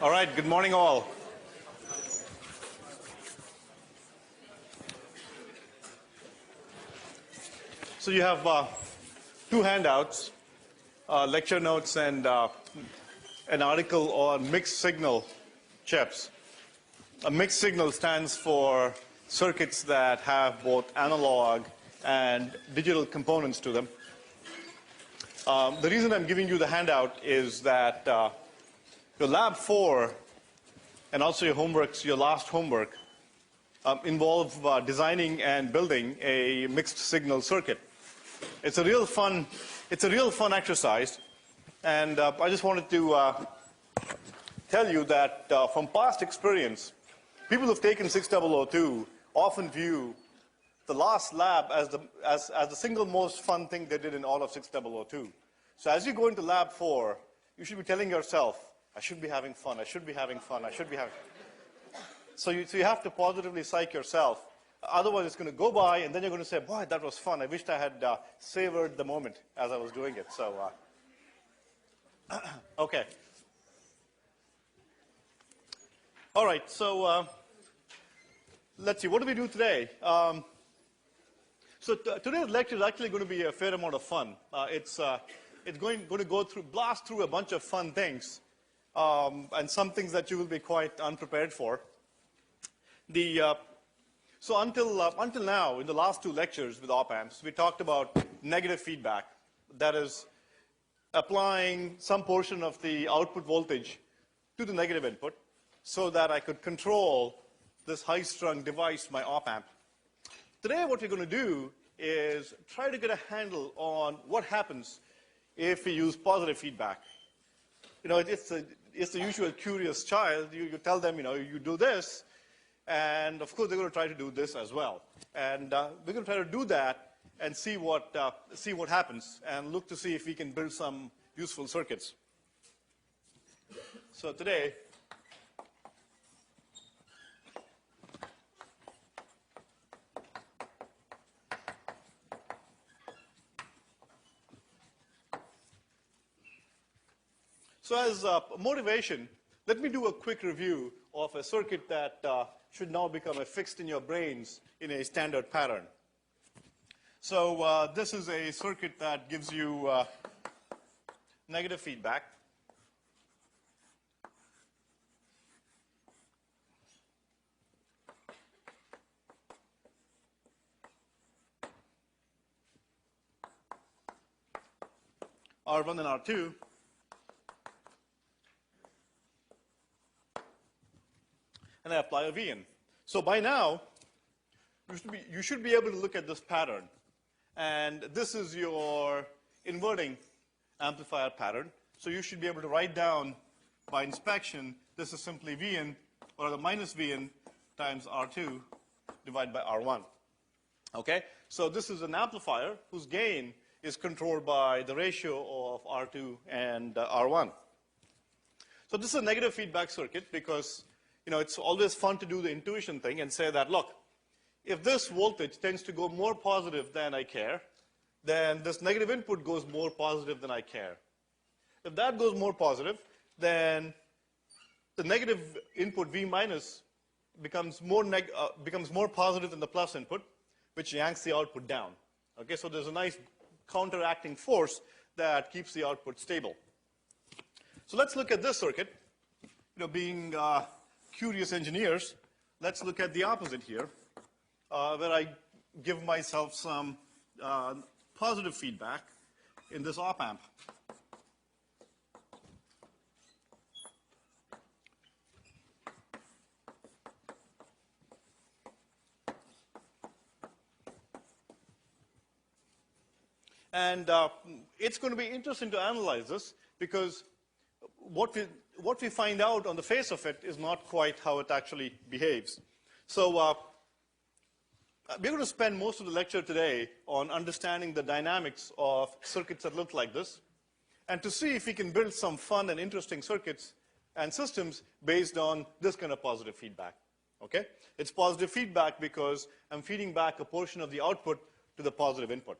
All right, good morning all. So you have two handouts, lecture notes and an article on mixed signal chips. A mixed signal stands for circuits that have both analog and digital components to them. The reason I'm giving you the handout is that your lab 4 and also your last homework involve designing and building a mixed signal circuit. It's a real fun exercise, and I just wanted to tell you that from past experience, people who've taken 6002 often view the last lab as the single most fun thing they did in all of 6002. So as you go into lab 4, you should be telling yourself, I should be having fun, I should be having fun, I should be having fun. So you have to positively psych yourself. Otherwise, it's going to go by, and then you're going to say, boy, that was fun. I wished I had savored the moment as I was doing it. So, okay. All right, so let's see. What do we do today? Today's lecture is actually going to be a fair amount of fun. It's going to blast through a bunch of fun things, and some things that you will be quite unprepared for. So until now, in the last two lectures with op-amps, we talked about negative feedback. That is, applying some portion of the output voltage to the negative input so that I could control this high-strung device, my op-amp. Today, what we're going to do is try to get a handle on what happens if we use positive feedback. You know, it's the usual curious child. You tell them, you do this, and of course, they're going to try to do this as well. And we're going to try to do that and see what happens, and look to see if we can build some useful circuits. So today, as motivation, let me do a quick review of a circuit that should now become a fixed in your brains in a standard pattern. So this is a circuit that gives you negative feedback. R1 and R2. And I apply a Vn. So by now, you should be able to look at this pattern. And this is your inverting amplifier pattern. So you should be able to write down by inspection, this is simply Vn, or the minus Vn times R2 divided by R1. Okay? So this is an amplifier whose gain is controlled by the ratio of R2 and R1. So this is a negative feedback circuit because it's always fun to do the intuition thing and say that, look, if this voltage tends to go more positive than I care, then this negative input goes more positive than I care. If that goes more positive, then the negative input V minus becomes more positive than the plus input, which yanks the output down. Okay, so there's a nice counteracting force that keeps the output stable. So let's look at this circuit. Being curious engineers, let's look at the opposite here, where I give myself some positive feedback in this op-amp. And it's going to be interesting to analyze this because what we find out on the face of it is not quite how it actually behaves. So we're going to spend most of the lecture today on understanding the dynamics of circuits that look like this, and to see if we can build some fun and interesting circuits and systems based on this kind of positive feedback. Okay? It's positive feedback because I'm feeding back a portion of the output to the positive input.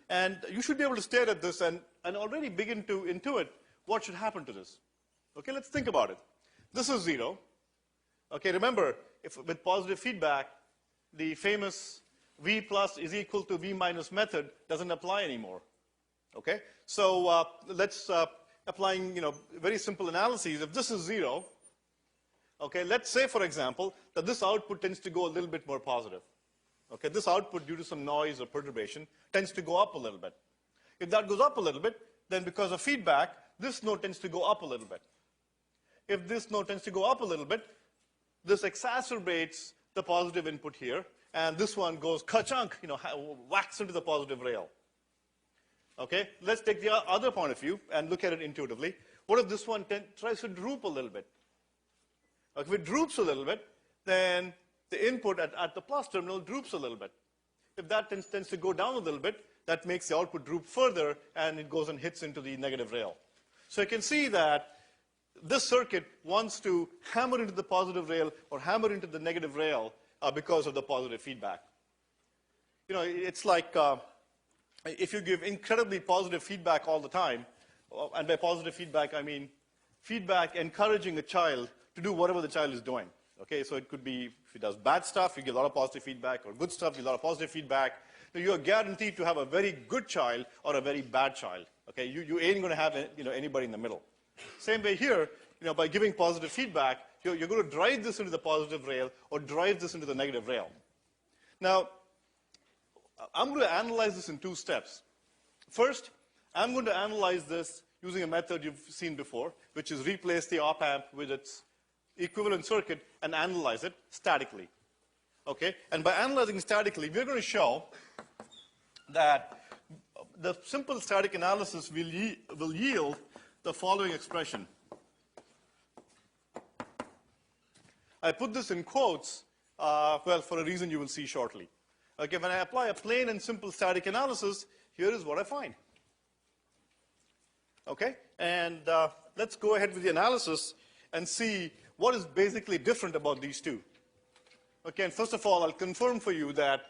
And you should be able to stare at this and already begin to intuit what should happen to this. Okay, let's think about it. This is 0. Okay, remember, if with positive feedback, the famous V plus is equal to V minus method doesn't apply anymore. Okay, so let's applying very simple analyses. If this is 0, okay, let's say for example that this output tends to go a little bit more positive. Okay, this output due to some noise or perturbation tends to go up a little bit. If that goes up a little bit, then because of feedback, this node tends to go up a little bit. If this node tends to go up a little bit, this exacerbates the positive input here, and this one goes ka-chunk, whacks into the positive rail. Okay, let's take the other point of view and look at it intuitively. What if this one tries to droop a little bit? If it droops a little bit, then the input at the plus terminal droops a little bit. If that tends to go down a little bit, that makes the output droop further, and it goes and hits into the negative rail. So you can see that this circuit wants to hammer into the positive rail or hammer into the negative rail because of the positive feedback. It's like if you give incredibly positive feedback all the time, and by positive feedback I mean feedback encouraging a child to do whatever the child is doing. Okay, so it could be if he does bad stuff, you give a lot of positive feedback, or good stuff, you give a lot of positive feedback. So you are guaranteed to have a very good child or a very bad child. Okay, you ain't going to have anybody in the middle. Same way here, by giving positive feedback, you're going to drive this into the positive rail or drive this into the negative rail. Now, I'm going to analyze this in 2 steps. First, I'm going to analyze this using a method you've seen before, which is replace the op-amp with its equivalent circuit and analyze it statically. Okay? And by analyzing statically, we're going to show that the simple static analysis will yield the following expression. I put this in quotes, well, for a reason you will see shortly. Okay, when I apply a plain and simple static analysis, here is what I find. Okay, and let's go ahead with the analysis and see what is basically different about these two. Okay, and first of all, I'll confirm for you that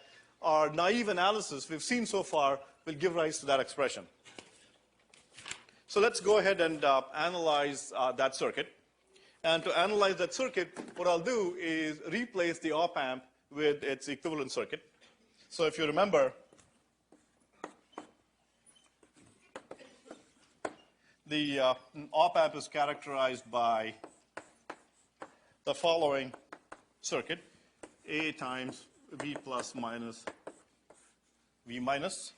our naive analysis we've seen so far will give rise to that expression. So let's go ahead and analyze that circuit. And to analyze that circuit, what I'll do is replace the op-amp with its equivalent circuit. So if you remember, the op-amp is characterized by the following circuit: A times V plus minus V minus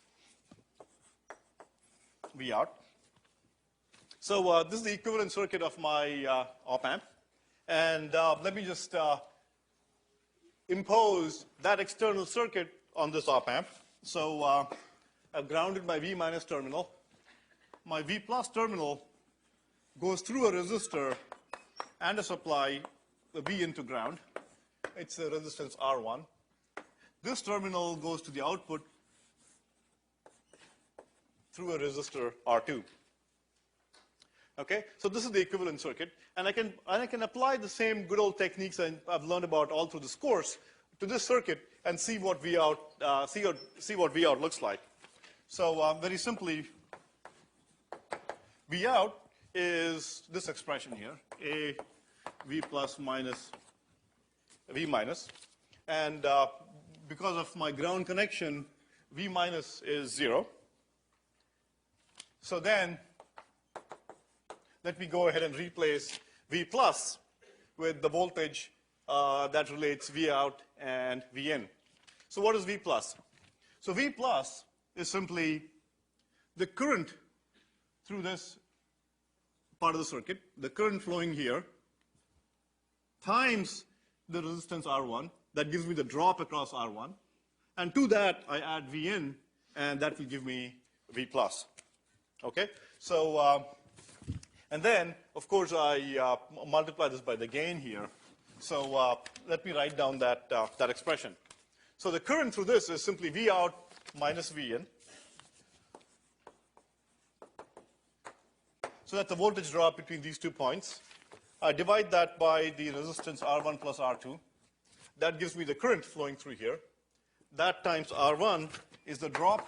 V out. So this is the equivalent circuit of my op-amp. And let me just impose that external circuit on this op-amp. So I've grounded my V minus terminal. My V plus terminal goes through a resistor and a supply, the V into ground. It's a resistance R1. This terminal goes to the output through a resistor R2. Okay, so this is the equivalent circuit, and I can apply the same good old techniques I've learned about all through this course to this circuit and see what V out see what V out looks like. So very simply, V out is this expression here: A V plus minus V minus, and because of my ground connection, V minus is 0. So then, let me go ahead and replace V plus with the voltage that relates V out and V in. So what is V plus? So V plus is simply the current through this part of the circuit, the current flowing here, times the resistance R1. That gives me the drop across R1. And to that, I add V in, and that will give me V plus. Okay? So, and then, of course, I multiply this by the gain here. So let me write down that expression. So the current through this is simply V out minus V in. So that's the voltage drop between these 2 points. I divide that by the resistance R1 plus R2. That gives me the current flowing through here. That times R1 is the drop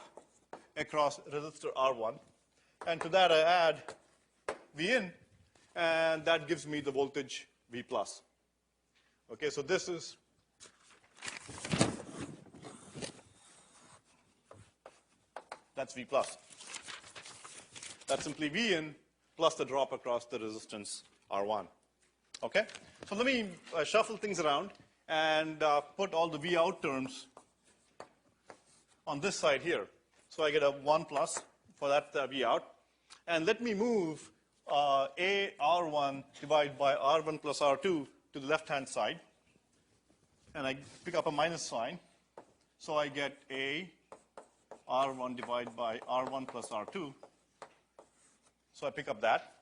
across resistor R1. And to that I add V in, and that gives me the voltage V plus. Okay, so this is that's V plus. That's simply V in plus the drop across the resistance R1. Okay, so let me shuffle things around and put all the V out terms on this side here. So I get a 1 plus for that V out. And let me move A R1 divided by R1 plus R2 to the left-hand side. And I pick up a minus sign. So I get A R1 divided by R1 plus R2. So I pick up that.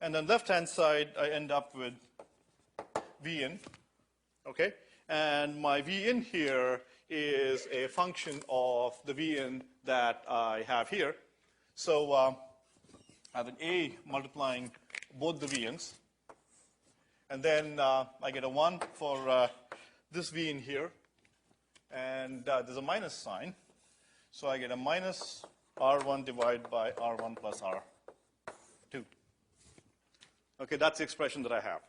And then left-hand side, I end up with V in. Okay? And my V in here is a function of the V in that I have here. So I have an A multiplying both the V ins. And then I get a 1 for this V in here. And there's a minus sign. So I get a minus R1 divided by R1 plus R2. Okay, that's the expression that I have.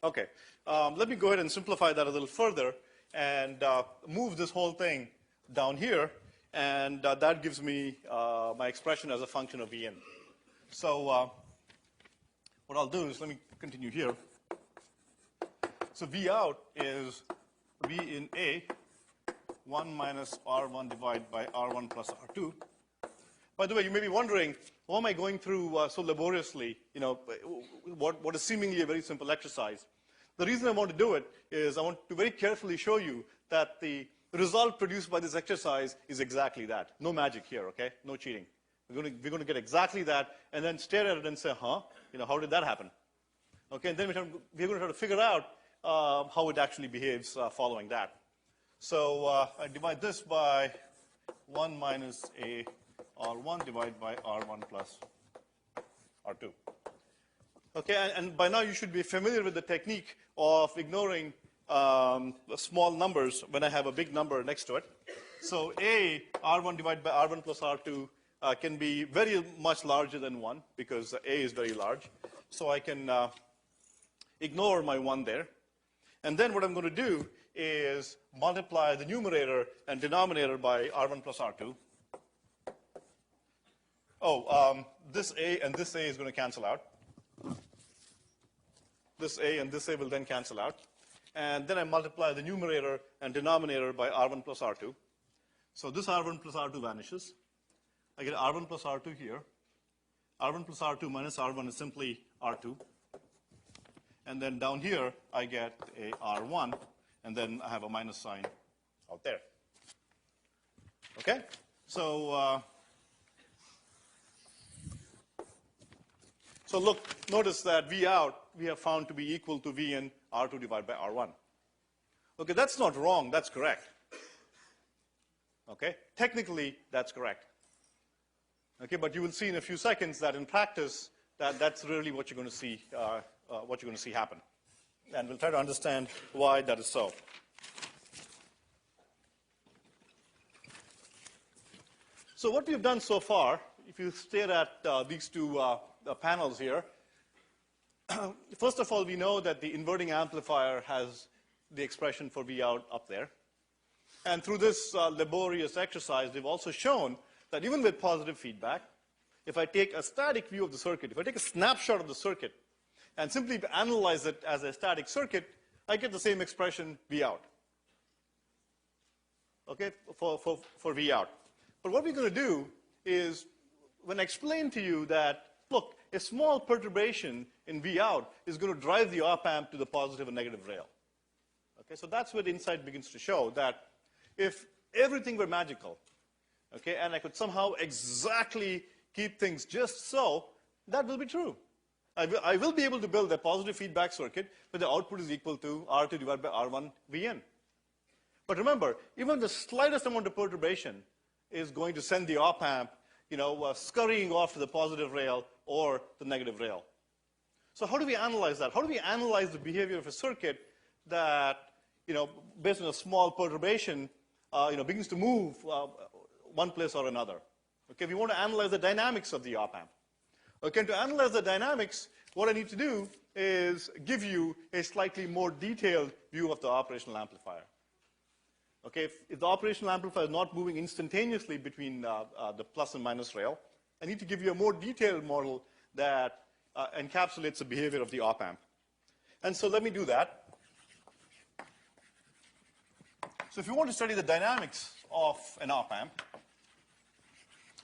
Okay, let me go ahead and simplify that a little further and move this whole thing down here, and that gives me my expression as a function of V in. So what I'll do is let me continue here. So V out is V in A, 1 minus R1 divided by R1 plus R2. By the way, you may be wondering, why am I going through so laboriously, what is seemingly a very simple exercise? The reason I want to do it is I want to very carefully show you that the result produced by this exercise is exactly that. No magic here, okay? No cheating. We're going to get exactly that and then stare at it and say, how did that happen? Okay, and then we're going to try to figure out how it actually behaves following that. So I divide this by 1 minus A R1 divided by R1 plus R2. Okay, and by now you should be familiar with the technique of ignoring small numbers when I have a big number next to it. So A, R1 divided by R1 plus R2 can be very much larger than 1 because A is very large. So I can ignore my 1 there. And then what I'm going to do is multiply the numerator and denominator by R1 plus R2. This A and this A is going to cancel out. This A and this A will then cancel out. And then I multiply the numerator and denominator by R1 plus R2. So this R1 plus R2 vanishes. I get R1 plus R2 here. R1 plus R2 minus R1 is simply R2. And then down here, I get a R1, and then I have a minus sign out there. Okay? So, look, notice that V out, we have found to be equal to V in R2 divided by R1. Okay, that's not wrong, that's correct. Okay, technically, that's correct. Okay, but you will see in a few seconds that in practice, that's really what you're going to see, happen. And we'll try to understand why that is so. So what we've done so far, if you stare at these two panels here, first of all, we know that the inverting amplifier has the expression for V out up there. And through this laborious exercise, we've also shown that even with positive feedback, if I take a static view of the circuit, if I take a snapshot of the circuit and simply analyze it as a static circuit, I get the same expression V out, okay, for V out. But what we're going to do is, when I explain to you that, look, a small perturbation in V out is going to drive the op amp to the positive and negative rail. Okay, so that's where the insight begins to show that if everything were magical, okay, and I could somehow exactly keep things just so, that will be true. I will be able to build a positive feedback circuit where the output is equal to R2 divided by R1 Vn. But remember, even the slightest amount of perturbation is going to send the op amp, scurrying off to the positive rail or the negative rail. So how do we analyze that? How do we analyze the behavior of a circuit that, based on a small perturbation, begins to move one place or another? Okay, we want to analyze the dynamics of the op-amp. Okay, to analyze the dynamics, what I need to do is give you a slightly more detailed view of the operational amplifier. Okay, if the operational amplifier is not moving instantaneously between the plus and minus rail, I need to give you a more detailed model that encapsulates the behavior of the op-amp. And so let me do that. So if you want to study the dynamics of an op-amp,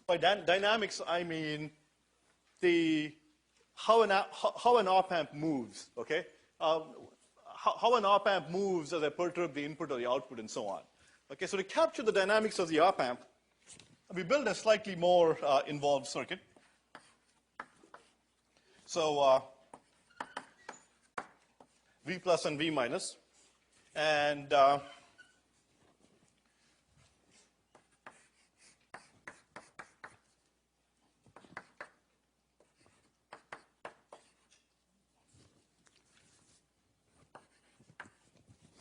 by dynamics I mean how an op-amp moves, okay? How an op-amp moves as I perturb the input or the output and so on. Okay, so to capture the dynamics of the op-amp, we build a slightly more involved circuit. So V plus and V minus. And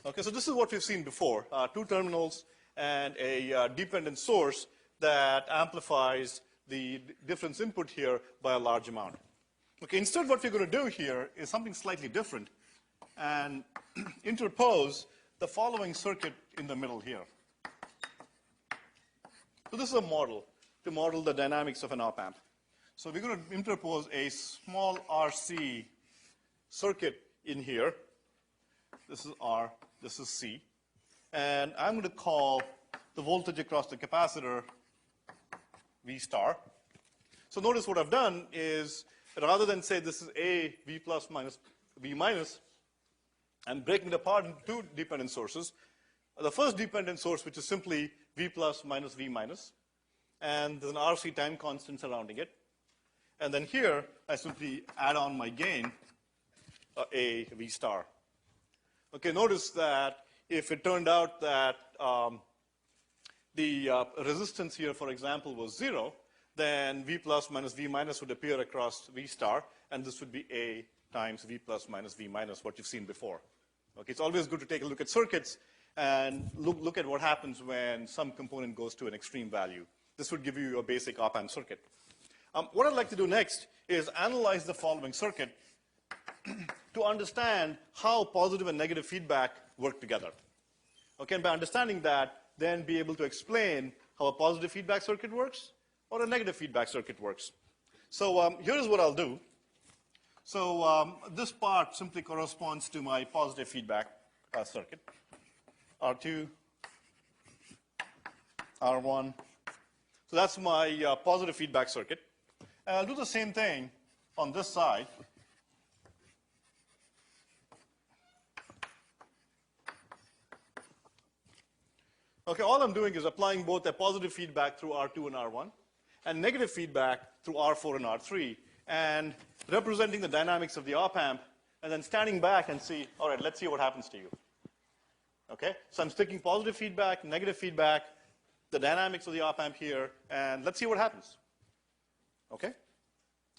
okay, so this is what we've seen before, two terminals and a dependent source that amplifies the difference input here by a large amount. Okay, instead what we're going to do here is something slightly different and interpose the following circuit in the middle here. So this is a model to model the dynamics of an op-amp. So we're going to interpose a small RC circuit in here. This is R, this is C. And I'm going to call the voltage across the capacitor V star. So notice what I've done is, rather than say this is A, V plus minus V minus, I'm breaking it apart into two dependent sources. The first dependent source, which is simply V plus minus V minus, and there's an RC time constant surrounding it. And then here, I simply add on my gain, A V star. Okay, notice that if it turned out that the resistance here, for example, was 0, then V plus minus V minus would appear across V star, and this would be A times V plus minus V minus, what you've seen before. Okay, it's always good to take a look at circuits and look at what happens when some component goes to an extreme value. This would give you your basic op-amp circuit. What I'd like to do next is analyze the following circuit to understand how positive and negative feedback work together. Okay, and by understanding that, then be able to explain how a positive feedback circuit works or a negative feedback circuit works. So here's what I'll do. So this part simply corresponds to my positive feedback circuit. R2, R1. So that's my positive feedback circuit. And I'll do the same thing on this side. Okay, all I'm doing is applying both a positive feedback through R2 and R1 and negative feedback through R4 and R3 and representing the dynamics of the op-amp and then standing back and see, all right, let's see what happens to you. Okay, so I'm sticking positive feedback, negative feedback, the dynamics of the op-amp here, and let's see what happens. Okay,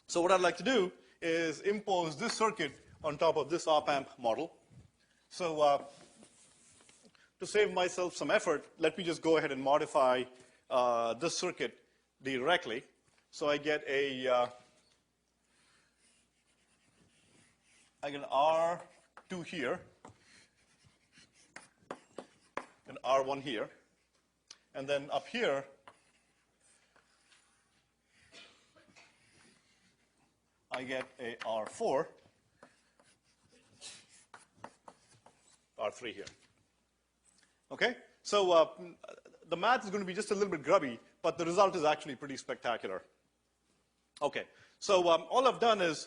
so what I'd like to do is impose this circuit on top of this op-amp model. So to save myself some effort, let me just go ahead and modify this circuit directly. So I get I get an R2 here, an R1 here, and then up here, I get a R4, R3 here. Okay, so the math is going to be just a little bit grubby, but the result is actually pretty spectacular. Okay, so all I've done is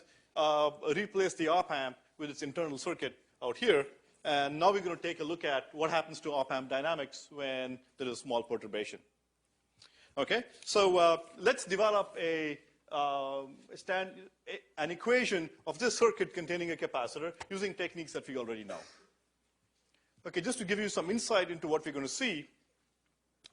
replace the op-amp with its internal circuit out here, and now we're going to take a look at what happens to op-amp dynamics when there is small perturbation. Okay, so let's develop an equation of this circuit containing a capacitor using techniques that we already know. Okay, just to give you some insight into what we're going to see,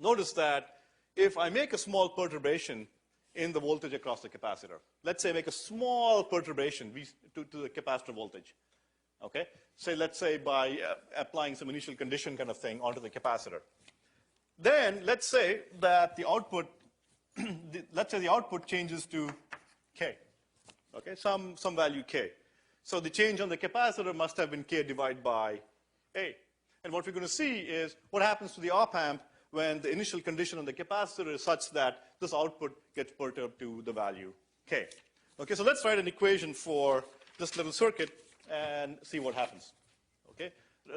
notice that if I make a small perturbation in the voltage across the capacitor, let's say make a small perturbation to the capacitor voltage, okay? Say, let's say by applying some initial condition kind of thing onto the capacitor. Then let's say that the output let's say the output changes to K, okay, some value K. So the change on the capacitor must have been K divided by A. And what we're going to see is what happens to the op-amp when the initial condition on the capacitor is such that this output gets perturbed to the value K. Okay, so let's write an equation for this little circuit and see what happens. Okay,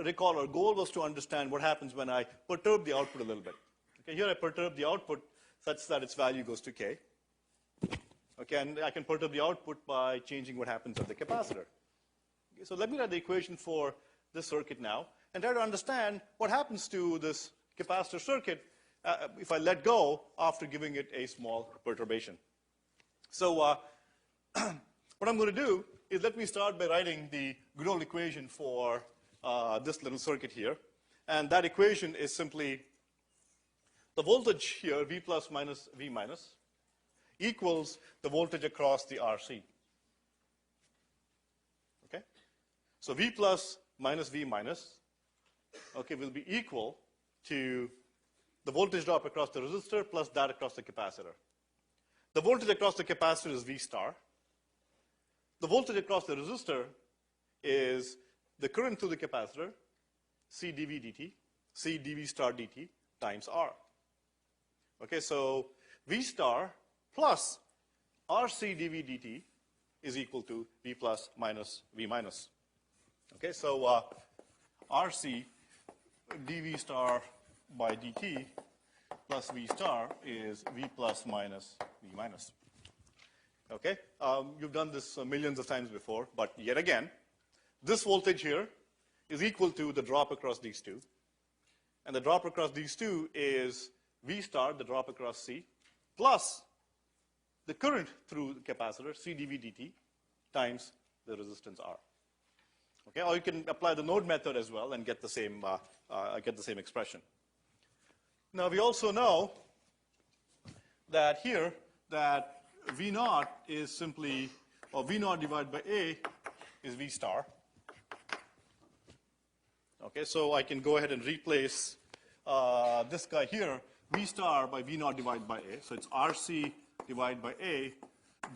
recall our goal was to understand what happens when I perturb the output a little bit. Okay, here I perturb the output such that its value goes to K. Okay, and I can perturb the output by changing what happens at the capacitor. Okay, so let me write the equation for this circuit now and try to understand what happens to this capacitor circuit if I let go after giving it a small perturbation. So what I'm going to do is let me start by writing the good old equation for this little circuit here. And that equation is simply the voltage here, V plus minus V minus, equals the voltage across the RC. Okay? So V plus minus V minus, okay, will be equal to the voltage drop across the resistor plus that across the capacitor. The voltage across the capacitor is V star. The voltage across the resistor is the current through the capacitor, C dV dt, C dV star dt times R. Okay, so V star plus RC dV dt is equal to V plus minus V minus. Okay, so RC dV star by dt plus V star is V plus minus V minus. Okay, you've done this millions of times before, but yet again, this voltage here is equal to the drop across these two. And the drop across these two is V star, the drop across C, plus the current through the capacitor, C dV dt, times the resistance R. Okay, or you can apply the node method as well and get the same expression. Now we also know that here that V naught is simply, or V naught divided by A is V star. Okay, so I can go ahead and replace this guy here, V star by V naught divided by A. So it's RC divided by A,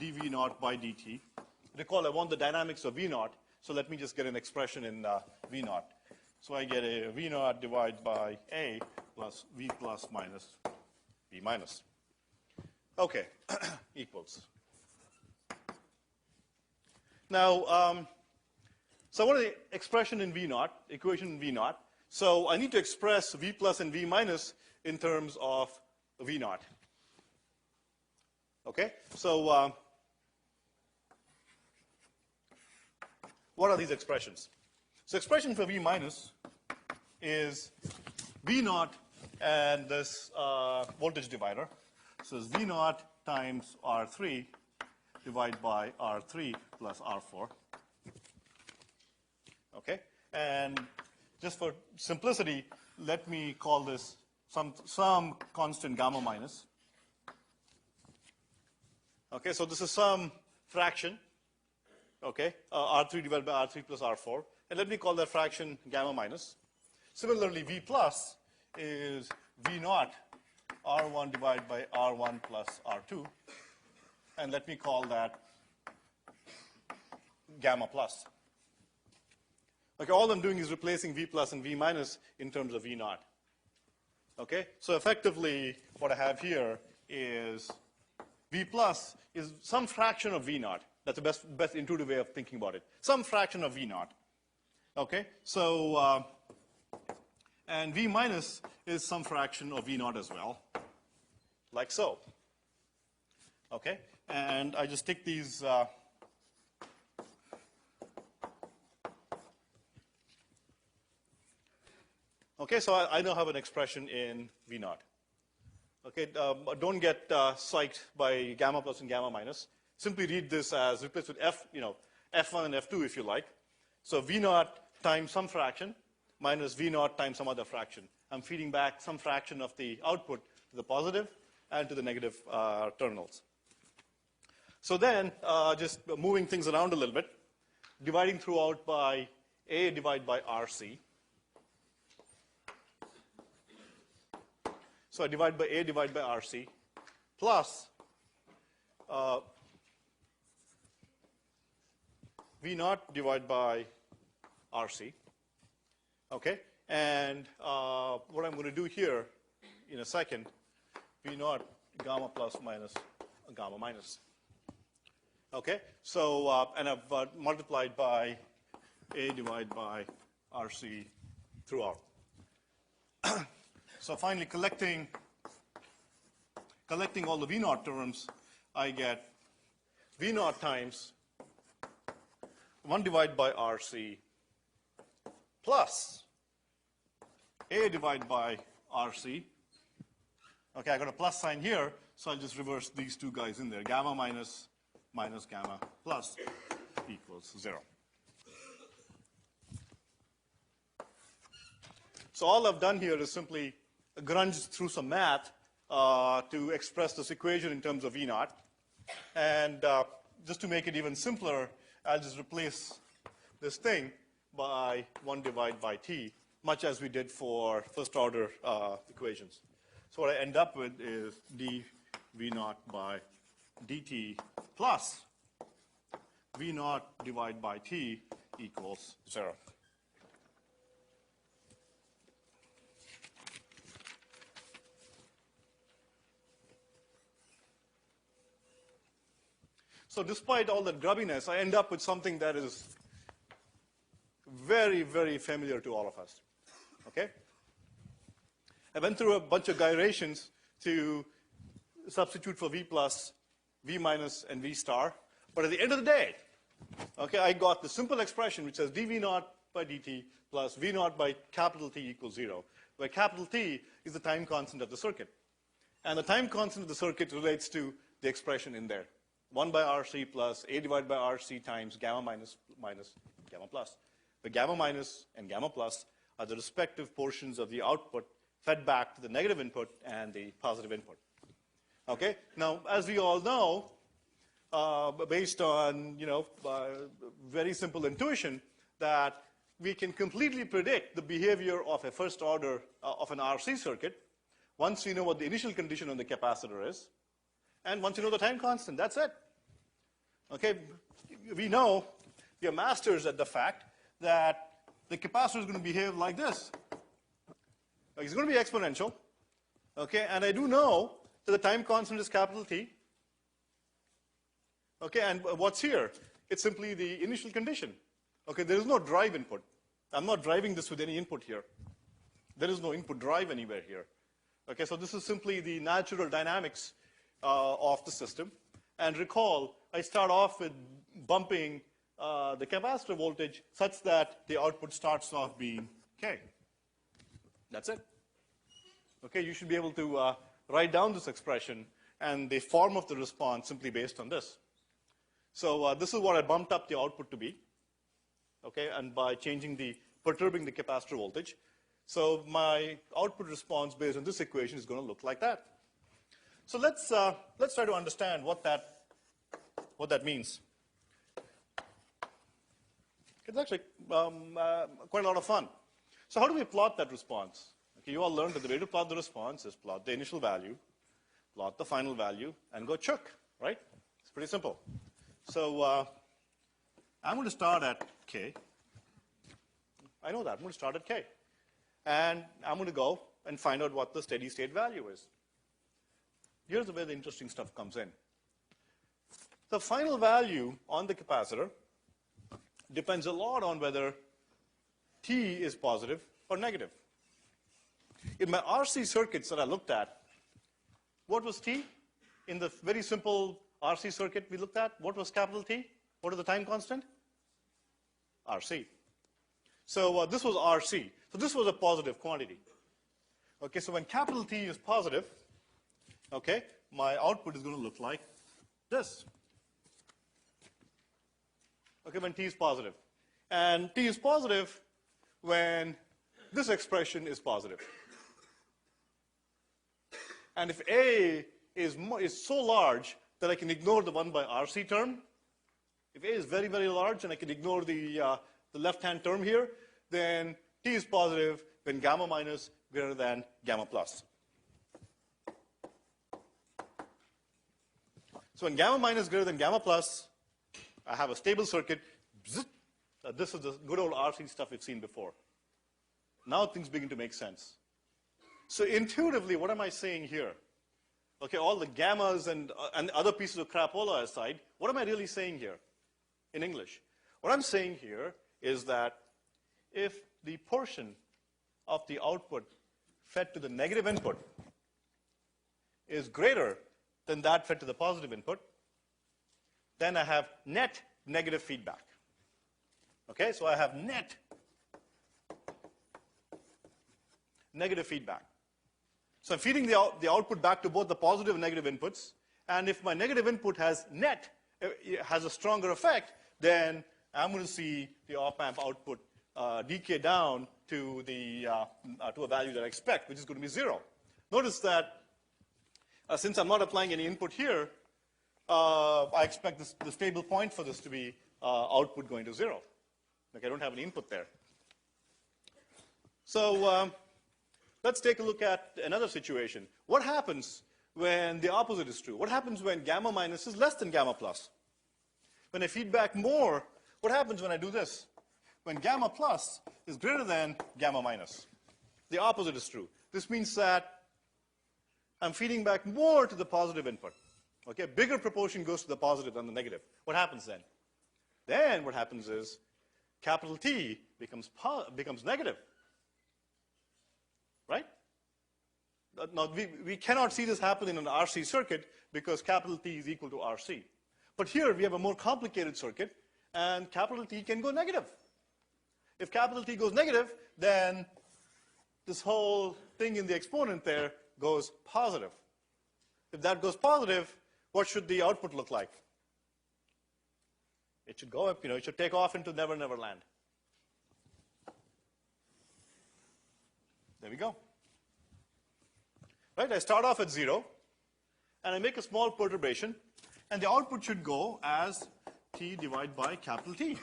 dV naught by dt. Recall, I want the dynamics of V naught, so let me just get an expression in V naught. So I get a V naught divided by A plus V plus minus V minus. Okay, equals. Now, so I want the expression in V naught, equation in V naught. So I need to express V plus and V minus in terms of V naught. Okay, so what are these expressions? So expression for V minus is V naught and this voltage divider. So it's V naught times R3 divided by R3 plus R4. Okay, and just for simplicity, let me call this some constant gamma minus. Okay, so this is some fraction. Okay, R3 divided by R3 plus R4, and let me call that fraction gamma minus. Similarly, V plus is V naught R1 divided by R1 plus R2, and let me call that gamma plus. Okay, all I'm doing is replacing V plus and V minus in terms of V naught. Okay, so effectively what I have here is V plus is some fraction of V naught. That's the best intuitive way of thinking about it. Some fraction of V naught. Okay, so and V minus is some fraction of V naught as well, like so. Okay, and I just take these okay, so I now have an expression in V naught. Okay, don't get psyched by gamma plus and gamma minus. Simply read this as replace with F1 and F2 if you like. So V naught times some fraction minus V naught times some other fraction. I'm feeding back some fraction of the output to the positive and to the negative terminals. So then, just moving things around a little bit, dividing throughout by A divided by RC. So I divide by A divided by RC. plus V naught divided by RC. Okay? And what I'm going to do here in a second, V naught gamma plus minus gamma minus. Okay? So, and I've multiplied by A divided by RC throughout. So finally, collecting all the V naught terms, I get V naught times 1 divided by RC plus A divided by RC. Okay, I got a plus sign here, so I'll just reverse these two guys in there. Gamma minus minus gamma plus equals 0. So all I've done here is simply grunged through some math to express this equation in terms of V naught. And just to make it even simpler, I'll just replace this thing by 1 divided by t, much as we did for first order equations. So what I end up with is d V naught by dt plus V naught divided by t equals 0. So despite all that grubbiness, I end up with something that is very, very familiar to all of us. Okay? I went through a bunch of gyrations to substitute for V plus, V minus, and V star. But at the end of the day, okay, I got the simple expression which says dV naught by dt plus V naught by capital T equals 0, where capital T is the time constant of the circuit. And the time constant of the circuit relates to the expression in there. 1 by RC plus A divided by RC times gamma minus minus gamma plus. The gamma minus and gamma plus are the respective portions of the output fed back to the negative input and the positive input. Okay? Now, as we all know, based on, very simple intuition, that we can completely predict the behavior of a first order of an RC circuit once we know what the initial condition on the capacitor is, and once you know the time constant. That's it. Okay? We know, we are masters at the fact that the capacitor is going to behave like this. It's going to be exponential. Okay? And I do know that the time constant is capital T. Okay? And what's here? It's simply the initial condition. Okay? There is no drive input. I'm not driving this with any input here. There is no input drive anywhere here. Okay? So this is simply the natural dynamics of the system. And recall, I start off with bumping the capacitor voltage such that the output starts off being K. That's it. Okay, you should be able to write down this expression and the form of the response simply based on this. So this is what I bumped up the output to be. Okay, and by perturbing the capacitor voltage. So my output response based on this equation is going to look like that. So let's try to understand what that means. It's actually quite a lot of fun. So how do we plot that response? Okay, you all learned that the way to plot the response is plot the initial value, plot the final value, and go chuk, right? It's pretty simple. So I'm going to start at K. I know that. I'm going to start at K. And I'm going to go and find out what the steady state value is. Here's where the interesting stuff comes in. The final value on the capacitor depends a lot on whether T is positive or negative. In my RC circuits that I looked at, what was T? In the very simple RC circuit we looked at, what was capital T? What is the time constant? RC. So this was RC. So this was a positive quantity. Okay, so when capital T is positive, okay, my output is going to look like this. Okay, when T is positive. And T is positive when this expression is positive. And if A is so large that I can ignore the 1 by RC term, if A is very, very large and I can ignore the left-hand term here, then T is positive when gamma minus greater than gamma plus. So when gamma minus greater than gamma plus, I have a stable circuit. This is the good old RC stuff we've seen before. Now things begin to make sense. So intuitively, what am I saying here? Okay, all the gammas and other pieces of crapola aside, what am I really saying here in English? What I'm saying here is that if the portion of the output fed to the negative input is greater than that fed to the positive input, then I have net negative feedback. Okay, so I have net negative feedback. So I'm feeding the output back to both the positive and negative inputs, and if my negative input has a stronger effect, then I'm going to see the op-amp output decay down to a value that I expect, which is going to be 0. Notice that since I'm not applying any input here, I expect the stable point for this to be output going to 0. Like I don't have any input there. So let's take a look at another situation. What happens when the opposite is true? What happens when gamma minus is less than gamma plus? When I feed back more, what happens when I do this? When gamma plus is greater than gamma minus. The opposite is true. This means that I'm feeding back more to the positive input. Okay, bigger proportion goes to the positive than the negative. What happens then? Then what happens is capital T becomes negative. Right? Now, we cannot see this happen in an RC circuit because capital T is equal to RC. But here we have a more complicated circuit, and capital T can go negative. If capital T goes negative, then this whole thing in the exponent there goes positive. If that goes positive, what should the output look like? It should go up, it should take off into never, never land. There we go. Right, I start off at 0, and I make a small perturbation, and the output should go as T divided by capital T.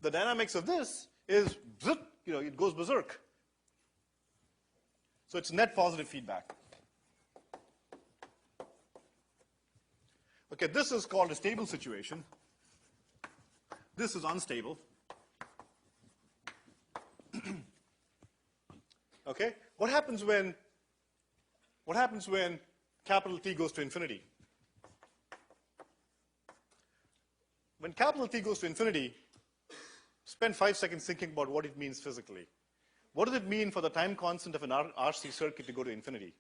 The dynamics of this is, it goes berserk. So it's net positive feedback. Okay, this is called a stable situation. This is unstable. Okay, what happens when capital T goes to infinity? When capital T goes to infinity, spend 5 seconds thinking about what it means physically. What does it mean for the time constant of an RC circuit to go to infinity?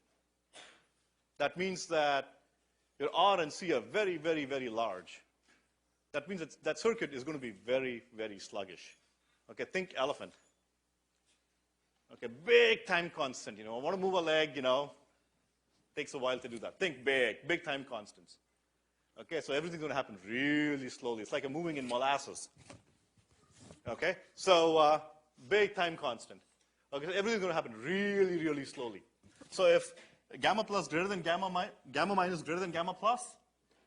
That means that your R and C are very, very, very large. That means that circuit is going to be very, very sluggish. Okay, think elephant. Okay, big time constant. I want to move a leg, takes a while to do that. Think big time constants. Okay, so everything's going to happen really slowly. It's like a moving in molasses. Okay, so big time constant. Okay, so everything's going to happen really, really slowly. So if gamma plus greater than gamma minus greater than gamma plus,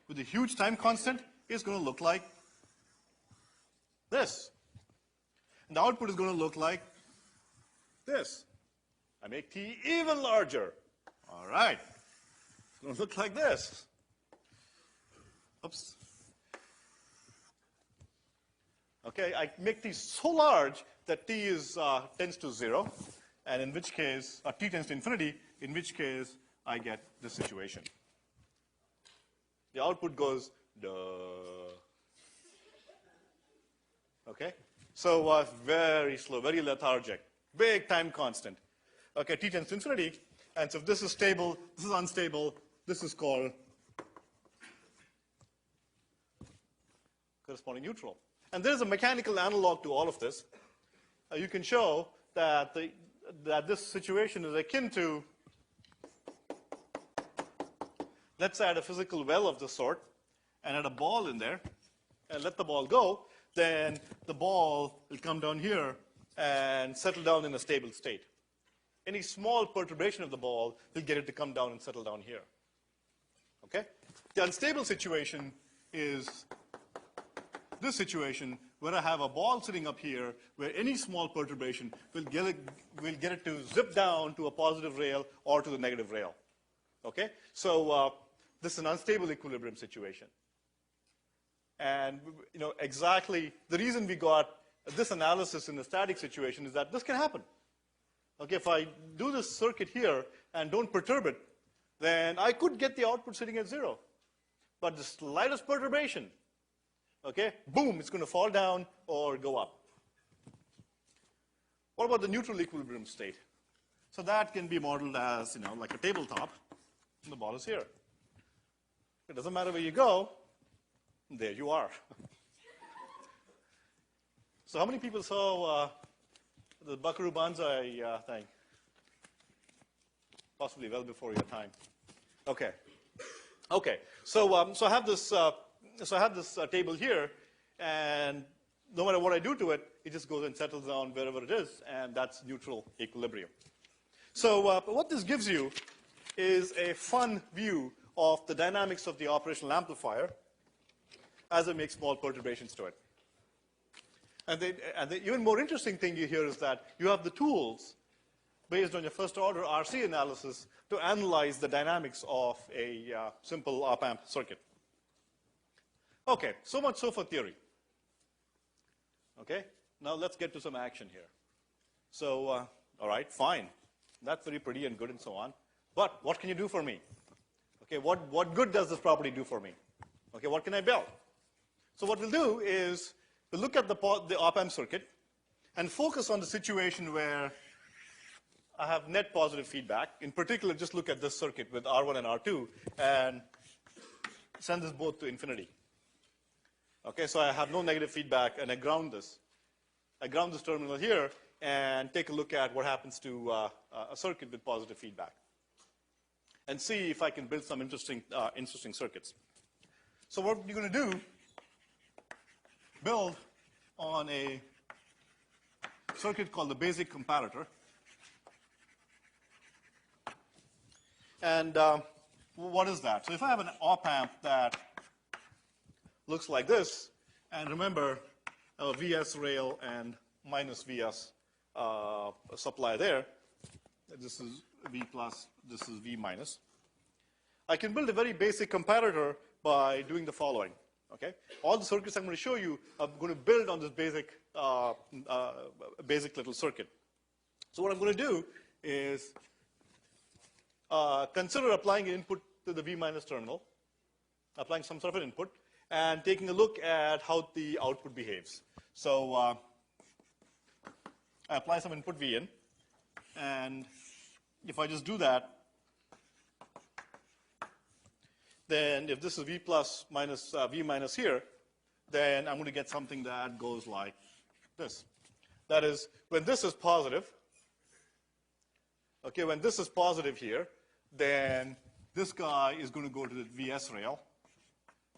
with a huge time constant, it's going to look like this. And the output is going to look like this. I make T even larger. All right. It's going to look like this. Oops. Okay, I make T so large that T tends to 0, and in which case, T tends to infinity, in which case I get this situation. The output goes, duh. Okay? So very slow, very lethargic, big time constant. Okay, T tends to infinity, and so if this is stable, this is unstable, this is called corresponding neutral. And there's a mechanical analog to all of this. You can show that this situation is akin to, let's say I had a physical well of this sort, and had a ball in there, and let the ball go, then the ball will come down here and settle down in a stable state. Any small perturbation of the ball will get it to come down and settle down here. Okay? The unstable situation is this situation where I have a ball sitting up here where any small perturbation will get it to zip down to a positive rail or to the negative rail. Okay? So this is an unstable equilibrium situation. And exactly the reason we got this analysis in the static situation is that this can happen. Okay, if I do this circuit here and don't perturb it, then I could get the output sitting at 0. But the slightest perturbation, okay, boom, it's going to fall down or go up. What about the neutral equilibrium state? So that can be modeled as, like a tabletop, and the ball is here. It doesn't matter where you go, there you are. So how many people saw the Buckaroo Banzai thing? Possibly well before your time. Okay. Okay. So I have this table here, and no matter what I do to it, it just goes and settles down wherever it is, and that's neutral equilibrium. So what this gives you is a fun view of the dynamics of the operational amplifier as I make small perturbations to it. And the even more interesting thing here is that you have the tools based on your first order RC analysis to analyze the dynamics of a simple op-amp circuit. Okay, so much so for theory. Okay, now let's get to some action here. So, all right, fine. That's very pretty and good and so on. But what can you do for me? Okay, what good does this property do for me? Okay, what can I build? So what we'll do is we'll look at the op-amp circuit and focus on the situation where I have net positive feedback. In particular, just look at this circuit with R1 and R2 and send this both to infinity. Okay, so I have no negative feedback and I ground this. I ground this terminal here and take a look at what happens to a circuit with positive feedback and see if I can build some interesting circuits. So what you're going to do, build on a circuit called the basic comparator. And what is that? So if I have an op-amp that looks like this, and remember a VS rail and minus VS supply there, this is V plus, this is V minus. I can build a very basic comparator by doing the following. Okay, all the circuits I'm going to show you, I'm going to build on this basic little circuit. So what I'm going to do is consider applying an input to the V minus terminal, applying some sort of an input, and taking a look at how the output behaves. So I apply some input V in, and if I just do that, then if this is V plus minus V minus here, then I'm going to get something that goes like this. That is, when this is positive, okay, when this is positive here, then this guy is going to go to the VS rail,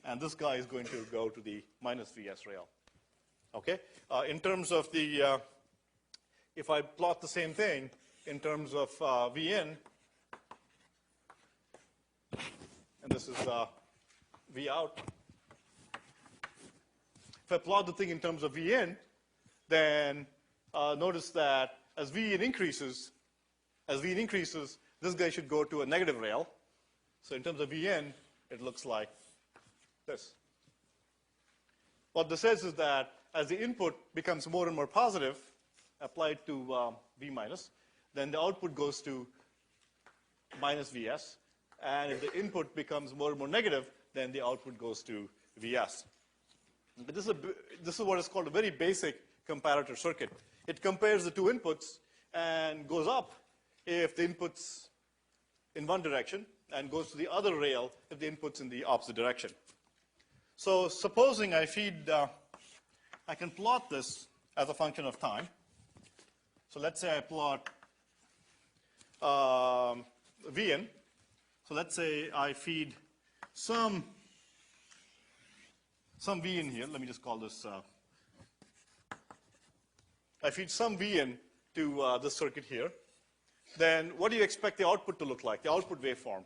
and this guy is going to go to the minus VS rail. Okay? In terms of the, if I plot the same thing in terms of V in, and this is V out. If I plot the thing in terms of V in, then notice that as V in increases, this guy should go to a negative rail. So in terms of V in, it looks like this. What this says is that as the input becomes more and more positive, applied to V minus, then the output goes to minus VS. And if the input becomes more and more negative, then the output goes to VS. But this is what is called a very basic comparator circuit. It compares the two inputs and goes up if the input's in one direction and goes to the other rail if the input's in the opposite direction. So supposing I feed, I can plot this as a function of time. So let's say I plot V in. So let's say I feed some V in here. Let me just call this. I feed some V in to this circuit here. Then what do you expect the output to look like, the output waveform?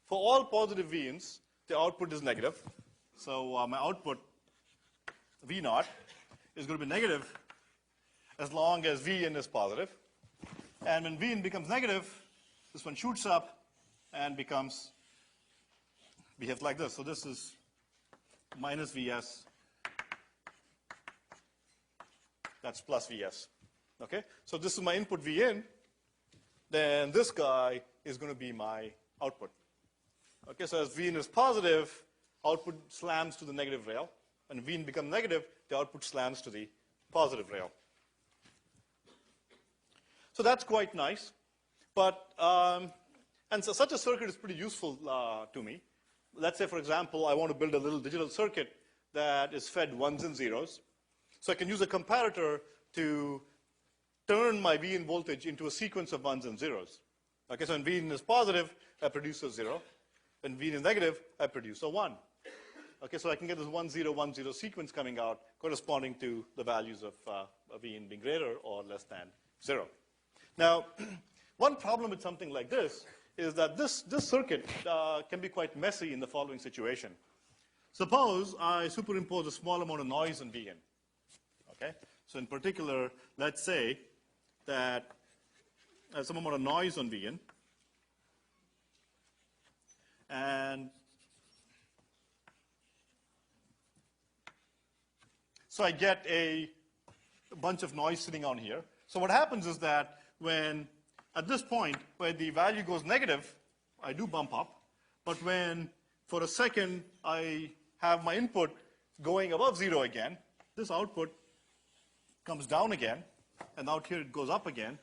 For all positive V ins, the output is negative. So my output, V naught, is going to be negative as long as V in is positive. And when V in becomes negative, this one shoots up and becomes behaves like this. So this is minus Vs, that's plus Vs. Okay? So this is my input Vin, then this guy is going to be my output. Okay, so as Vin is positive, output slams to the negative rail. When Vin becomes negative, the output slams to the positive rail. So that's quite nice. But, and so such a circuit is pretty useful to me. Let's say, for example, I want to build a little digital circuit that is fed ones and zeros. So I can use a comparator to turn my Vin voltage into a sequence of ones and zeros. Okay, so when Vin is positive, I produce a 0. When Vin is negative, I produce a 1. Okay, so I can get this 1, 0, 1, 0 sequence coming out corresponding to the values of Vin being greater or less than 0. Now, one problem with something like this is that this circuit can be quite messy in the following situation. Suppose I superimpose a small amount of noise on Vin. Okay? So in particular, let's say that I have some amount of noise on Vin, and so I get a bunch of noise sitting on here. So what happens is that when, at this point, where the value goes negative, I do bump up. But when, for a second, I have my input going above 0 again, this output comes down again, and out here it goes up again.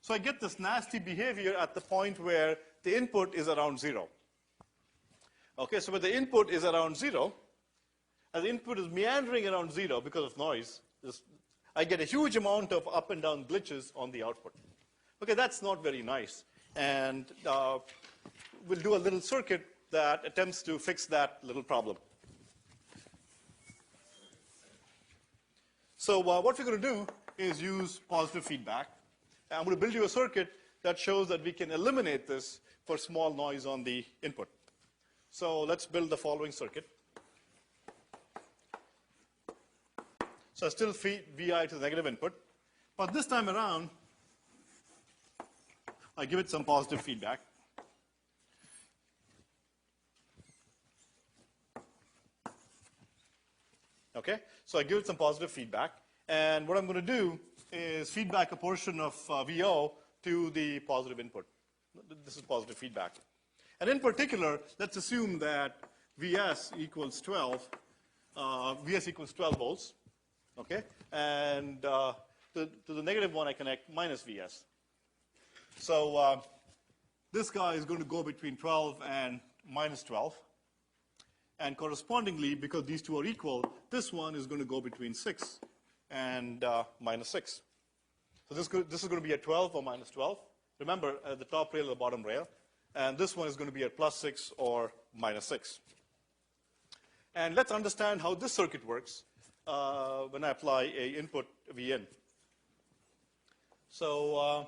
So I get this nasty behavior at the point where the input is around 0. Okay, so when the input is around 0, as the input is meandering around 0 because of noise, I get a huge amount of up and down glitches on the output. Okay, that's not very nice. And we'll do a little circuit that attempts to fix that little problem. So what we're going to do is use positive feedback. And I'm going to build you a circuit that shows that we can eliminate this for small noise on the input. So let's build the following circuit. So I still feed Vi to the negative input. But this time around, I give it some positive feedback. Okay? So I give it some positive feedback. And what I'm going to do is feedback a portion of VO to the positive input. This is positive feedback. And in particular, let's assume that Vs equals 12. Vs equals 12 volts. Okay? And to the negative one, I connect minus Vs. So this guy is going to go between 12 and minus 12. And correspondingly, because these two are equal, this one is going to go between 6 and minus 6. So this is going to be at 12 or minus 12. Remember, at the top rail or the bottom rail. And this one is going to be at plus 6 or minus 6. And let's understand how this circuit works when I apply a input Vn. So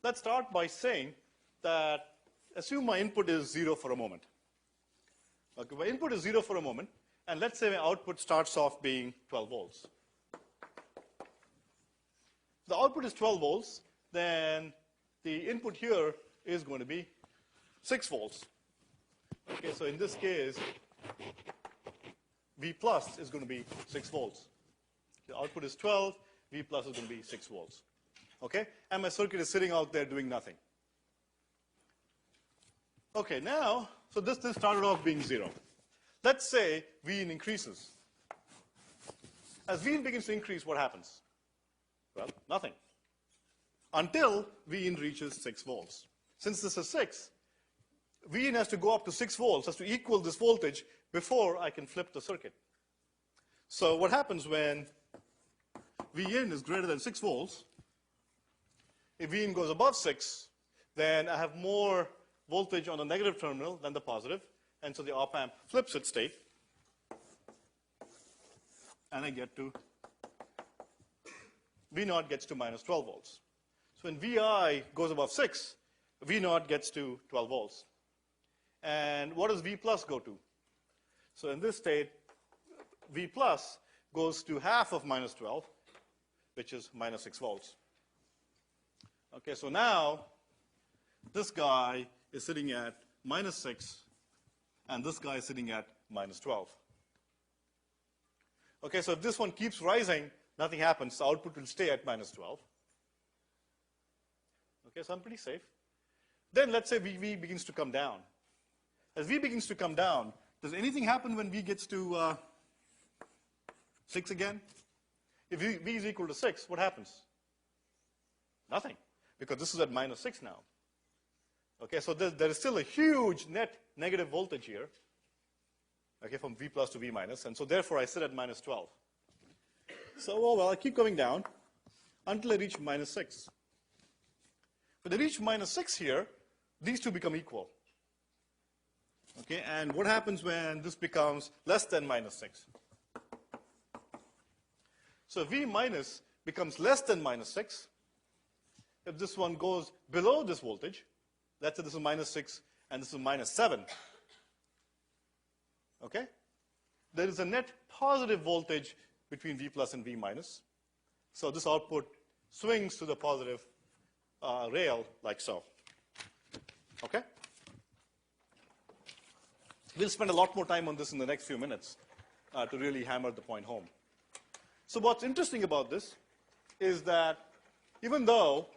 let's start by saying that assume my input is 0 for a moment. Okay, my input is 0 for a moment, and let's say my output starts off being 12 volts. The output is 12 volts, then the input here is going to be 6 volts. Okay, so in this case, V plus is going to be 6 volts. The output is 12, V plus is going to be 6 volts. Okay, and my circuit is sitting out there doing nothing. Okay, now, so this started off being 0. Let's say Vin increases. As Vin begins to increase, what happens? Well, nothing. Until Vin reaches 6 volts. Since this is 6, Vin has to go up to 6 volts, has to equal this voltage before I can flip the circuit. So what happens when Vin is greater than 6 volts, if Vin goes above 6, then I have more voltage on the negative terminal than the positive, and so the op-amp flips its state, and I get to, V0 gets to minus 12 volts. So when Vi goes above 6, V0 gets to 12 volts. And what does V plus go to? So in this state, V plus goes to half of minus 12, which is minus 6 volts. Okay, so now this guy is sitting at minus 6 and this guy is sitting at minus 12. Okay, so if this one keeps rising, nothing happens. The output will stay at minus 12. Okay, so I'm pretty safe. Then let's say V begins to come down. As V begins to come down, does anything happen when V gets to 6 again? If V is equal to 6, what happens? Nothing, because this is at minus 6 now. Okay, so there is still a huge net negative voltage here, okay, from V plus to V minus, and so therefore I sit at minus 12. So, oh well, I keep going down until I reach minus 6. When I reach minus 6 here, these two become equal. Okay, and what happens when this becomes less than minus 6? So V minus becomes less than minus 6. If this one goes below this voltage, let's say this is minus 6 and this is minus 7. Okay? There is a net positive voltage between V plus and V minus. So this output swings to the positive rail like so. Okay? We'll spend a lot more time on this in the next few minutes to really hammer the point home. So what's interesting about this is that even though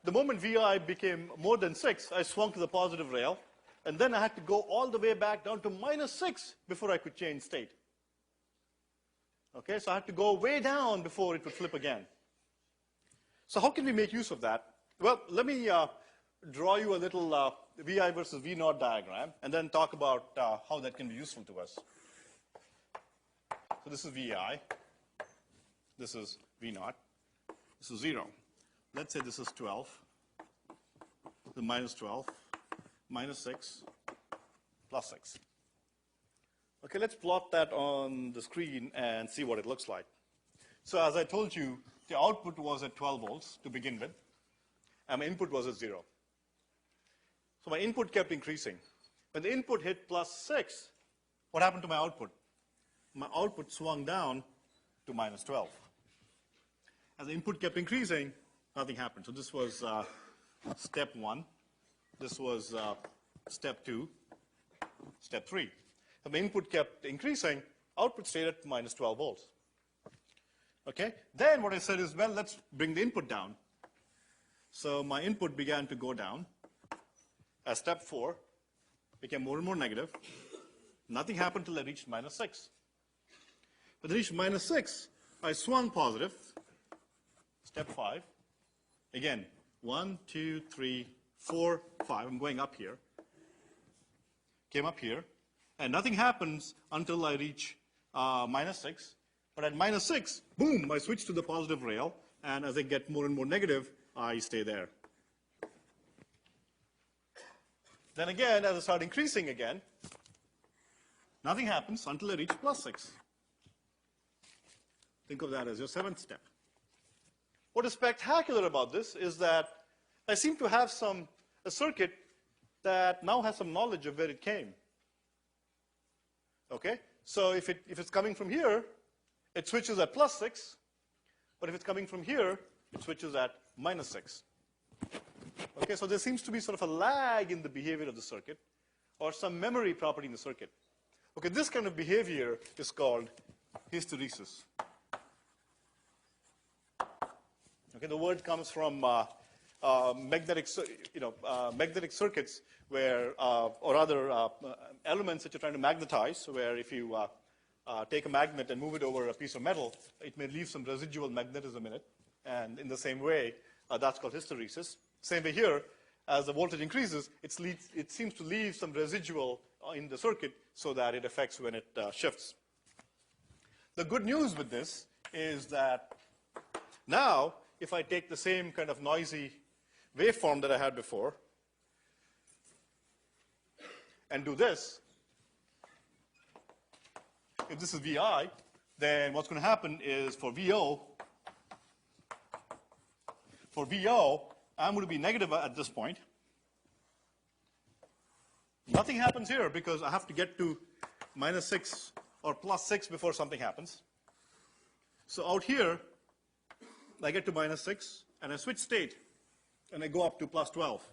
the moment Vi became more than 6, I swung to the positive rail, and then I had to go all the way back down to minus 6 before I could change state. Okay, so I had to go way down before it would flip again. So how can we make use of that? Well, let me draw you a little Vi versus V naught diagram, and then talk about how that can be useful to us. So this is Vi. This is V naught. This is 0. Let's say this is 12. The minus 12, minus 6, plus 6. Okay, let's plot that on the screen and see what it looks like. So as I told you, the output was at 12 volts to begin with, and my input was at 0. So my input kept increasing. When the input hit plus 6, what happened to my output? My output swung down to minus 12. As the input kept increasing, nothing happened. So this was step 1. This was step 2, step 3. And the input kept increasing, output stayed at minus 12 volts. Okay? Then what I said is, well, let's bring the input down. So my input began to go down. As step 4 became more and more negative. Nothing happened until I reached minus 6. When I reached minus 6, I swung positive. Step 5. Again, 1, 2, 3, 4, 5. I'm going up here. Came up here. And nothing happens until I reach minus 6. But at minus 6, boom, I switch to the positive rail. And as I get more and more negative, I stay there. Then again, as I start increasing again, nothing happens until I reach plus 6. Think of that as your 7th step. What is spectacular about this is that I seem to have a circuit that now has some knowledge of where it came. Okay? So if it's coming from here, it switches at plus 6. But if it's coming from here, it switches at minus 6. Okay, so there seems to be sort of a lag in the behavior of the circuit, or some memory property in the circuit. Okay, this kind of behavior is called hysteresis. Okay, the word comes from magnetic circuits where, or other elements that you're trying to magnetize, where if you take a magnet and move it over a piece of metal, it may leave some residual magnetism in it. And in the same way, that's called hysteresis. Same way here, as the voltage increases, it seems to leave some residual in the circuit so that it affects when it shifts. The good news with this is that now, if I take the same kind of noisy waveform that I had before and do this, if this is Vi, then what's going to happen is for VO, I'm going to be negative at this point. Nothing happens here because I have to get to minus 6 or plus 6 before something happens. So out here, I get to minus 6, and I switch state, and I go up to plus 12.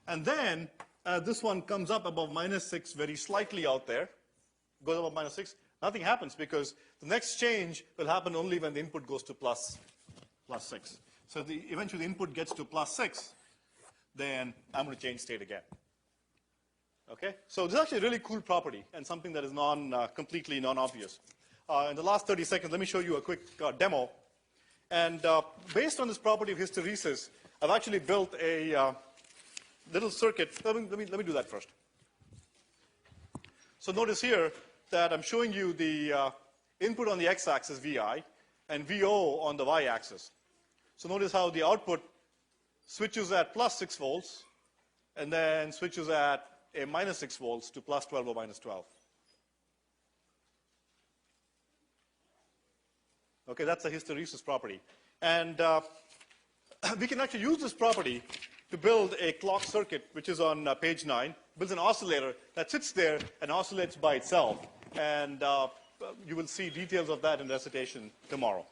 And then this one comes up above -6 very slightly out there, goes above -6, nothing happens because the next change will happen only when the input goes to plus 6. So eventually the input gets to +6, then I'm going to change state again. Okay? So this is actually a really cool property and something that is completely non-obvious. In the last 30 seconds, let me show you a quick demo. And based on this property of hysteresis, I've actually built a little circuit. Let me do that first. So notice here that I'm showing you the input on the x-axis, Vi, and Vo on the y-axis. So notice how the output switches at +6 volts, and then switches at a -6 volts to +12 or -12. Okay, that's a hysteresis property. And we can actually use this property to build a clock circuit, which is on page 9, builds an oscillator that sits there and oscillates by itself. And you will see details of that in recitation tomorrow.